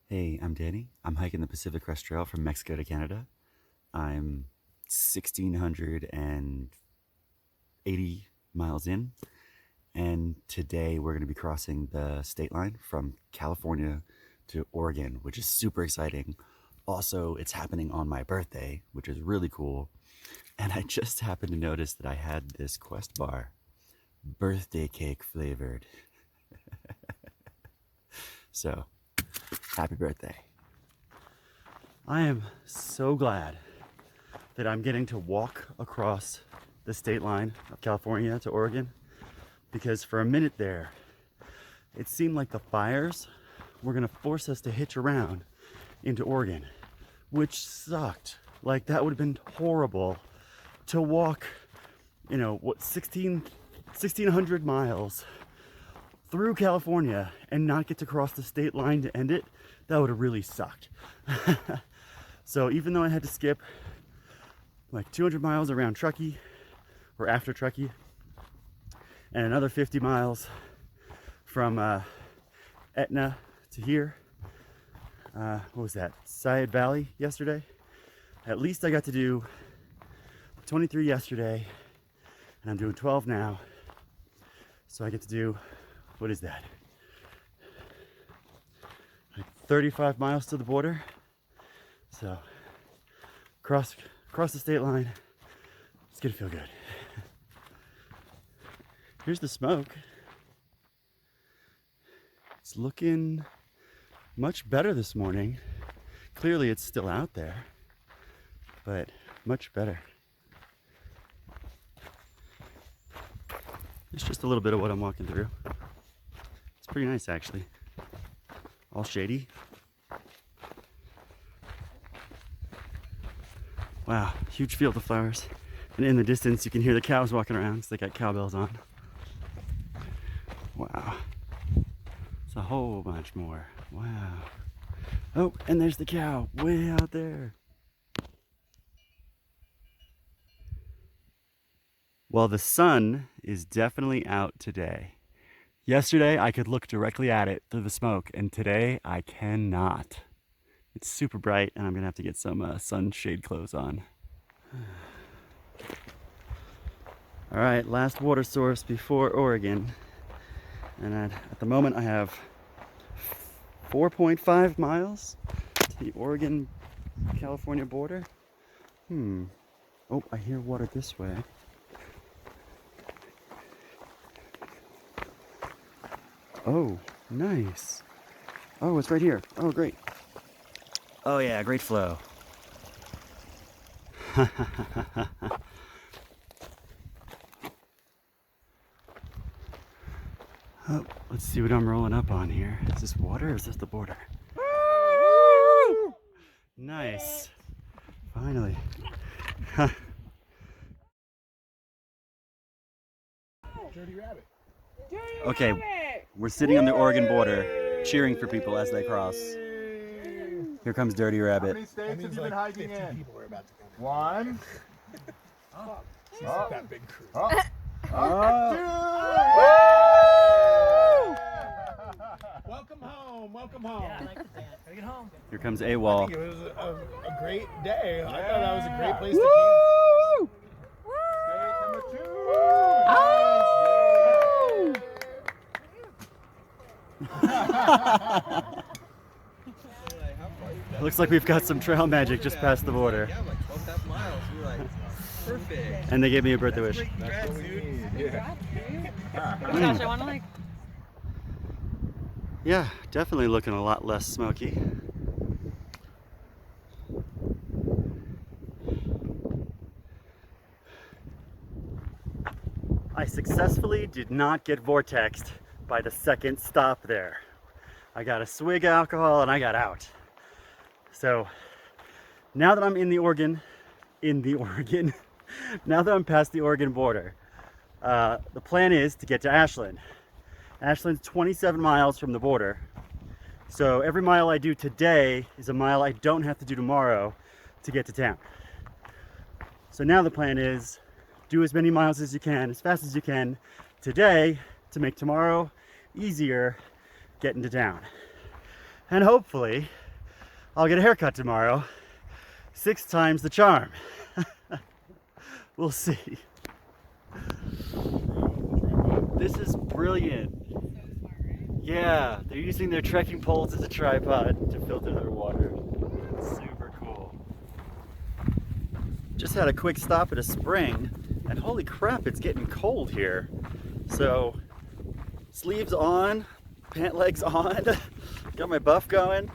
Hey, I'm Danny. I'm hiking the Pacific Crest Trail from Mexico to Canada. I'm 1,680 miles in, and today we're going to be crossing the state line from California to Oregon, which is super exciting. Also, it's happening on my birthday, which is really cool. And I just happened to notice that I had this Quest bar, birthday cake flavored. So, happy birthday. I am so glad that I'm getting to walk across the state line of California to Oregon, because for a minute there, it seemed like the fires were gonna force us to hitch around into Oregon, which sucked. Like, that would have been horrible to walk, 1,600 miles through California and not get to cross the state line to end it. That would have really sucked. So even though I had to skip like 200 miles around Truckee or after Truckee and another 50 miles from Etna to here, what was that, Sayed Valley yesterday, at least I got to do 23 yesterday and I'm doing 12 now. So I get to do, what is that, like 35 miles to the border. So cross the state line. It's gonna feel good. Here's the smoke. It's looking much better this morning. Clearly it's still out there, but much better. It's just a little bit of what I'm walking through. It's pretty nice actually. All shady. Wow, huge field of flowers. And in the distance, you can hear the cows walking around, so they got cowbells on. Wow. It's a whole bunch more. Wow. Oh, and there's the cow way out there. Well, the sun is definitely out today. Yesterday, I could look directly at it through the smoke, and today I cannot. It's super bright, and I'm gonna have to get some sunshade clothes on. All right, last water source before Oregon. And at the moment I have 4.5 miles to the Oregon-California border. Oh, I hear water this way. Oh, nice. Oh, it's right here. Oh, great. Oh yeah, great flow. Oh, let's see what I'm rolling up on here. Is this water or is this the border? Woo! Nice. Finally. Dirty rabbit. Okay, we're sitting on the Oregon border, cheering for people as they cross. Here comes Dirty Rabbit. How many states have you been hiking in? One. That big crew. Welcome home. Welcome home. Yeah, I like to dance. Gotta get home. Here comes I AWOL. think it was a great day. I thought that was a great place to camp. State number 2. Looks like we've got some trail magic just past the border. Yeah, like 12.5 miles. You're like, perfect. And they gave me a birthday wish. Congrats, dude. Yeah. Oh my gosh, I want to like. Yeah, definitely looking a lot less smoky. I successfully did not get vortexed by the second stop there. I got a swig of alcohol and I got out. So now that I'm in the Oregon, now that I'm past the Oregon border, the plan is to get to Ashland. Ashland's 27 miles from the border. So every mile I do today is a mile I don't have to do tomorrow to get to town. So now the plan is do as many miles as you can, as fast as you can today to make tomorrow easier getting to town. And hopefully I'll get a haircut tomorrow. 6 times the charm. We'll see. This is brilliant. Yeah, they're using their trekking poles as a tripod to filter their water. Super cool. Just had a quick stop at a spring, and holy crap, it's getting cold here. So, sleeves on, pant legs on, got my buff going.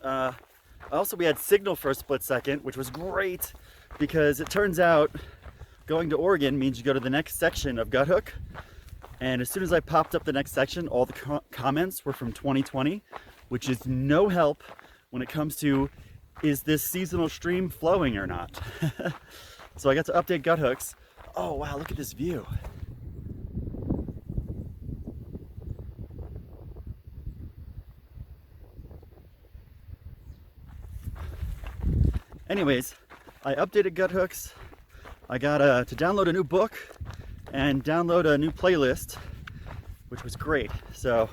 Also, we had signal for a split second, which was great because it turns out going to Oregon means you go to the next section of Guthook. And as soon as I popped up the next section, all the comments were from 2020, which is no help when it comes to, is this seasonal stream flowing or not? So I got to update Guthooks. Oh wow, look at this view. Anyways, I updated Guthooks. I got to download a new book and download a new playlist, which was great. So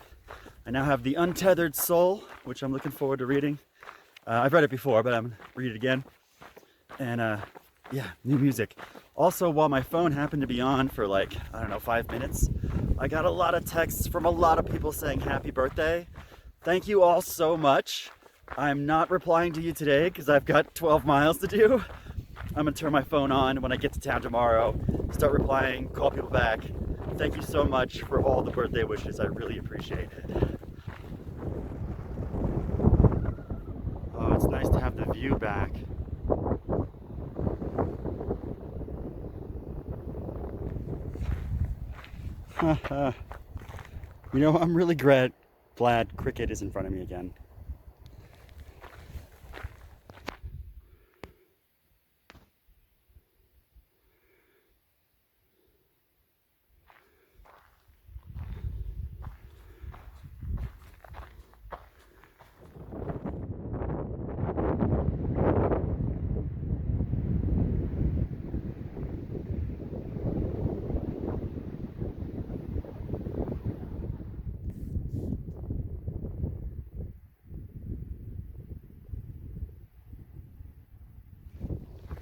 I now have The Untethered Soul, which I'm looking forward to reading. I've read it before, but I'm gonna read it again. And yeah, new music. Also, while my phone happened to be on for like, I don't know, 5 minutes, I got a lot of texts from a lot of people saying happy birthday. Thank you all so much. I'm not replying to you today because I've got 12 miles to do. I'm gonna turn my phone on when I get to town tomorrow, start replying, call people back. Thank you so much for all the birthday wishes. I really appreciate it. Oh, it's nice to have the view back. You know, I'm really glad Cricket is in front of me again.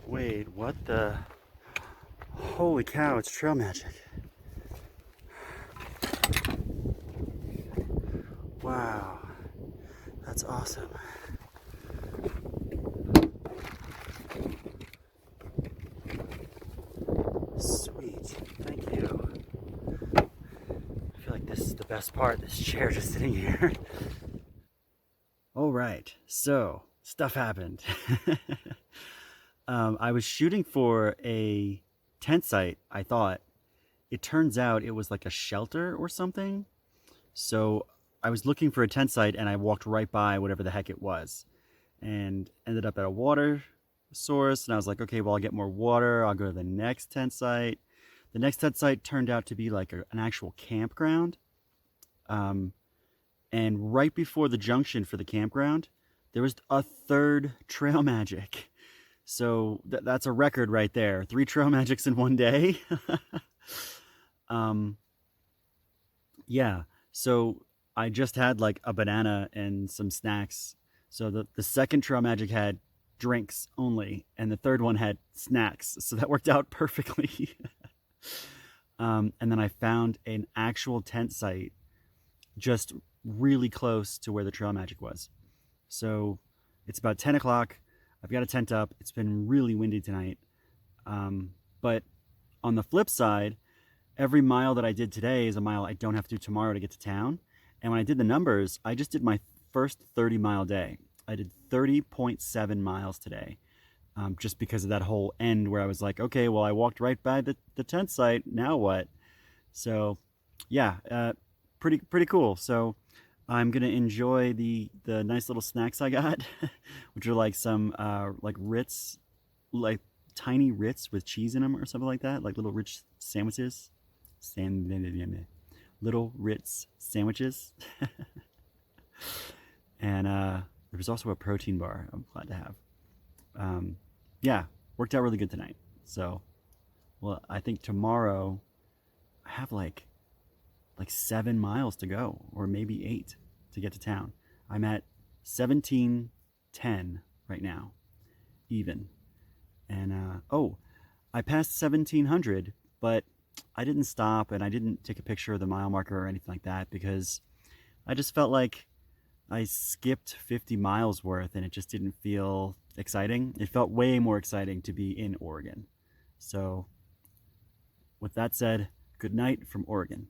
Wait, what the? Holy cow, it's trail magic. Wow, that's awesome. Sweet, thank you. I feel like this is the best part, this chair just sitting here. All right, so stuff happened. I was shooting for a tent site, I thought. It turns out it was like a shelter or something. So I was looking for a tent site and I walked right by whatever the heck it was and ended up at a water source. And I was like, okay, well, I'll get more water. I'll go to the next tent site. The next tent site turned out to be like an actual campground. And right before the junction for the campground, there was a third trail magic. So that's a record right there. 3 trail magics in one day. Yeah, so I just had like a banana and some snacks. So the second trail magic had drinks only, and the third one had snacks. So that worked out perfectly. And then I found an actual tent site just really close to where the trail magic was. So it's about 10 o'clock. I've got a tent up. It's been really windy tonight. But on the flip side, every mile that I did today is a mile I don't have to do tomorrow to get to town. And when I did the numbers, I just did my first 30-mile day. I did 30.7 miles today, just because of that whole end where I was like, okay, well, I walked right by the tent site. Now what? So yeah, pretty cool. So I'm gonna enjoy the nice little snacks I got, which are like some like Ritz, like tiny Ritz with cheese in them or something like that, like little rich sandwiches. Little Ritz sandwiches. And there was also a protein bar I'm glad to have. Yeah, worked out really good tonight. So, well, I think tomorrow I have like 7 miles to go, or maybe 8 to get to town. I'm at 17:10 right now, even. And oh, I passed 1700, but I didn't stop and I didn't take a picture of the mile marker or anything like that because I just felt like I skipped 50 miles worth and it just didn't feel exciting. It felt way more exciting to be in Oregon. So with that said, good night from Oregon.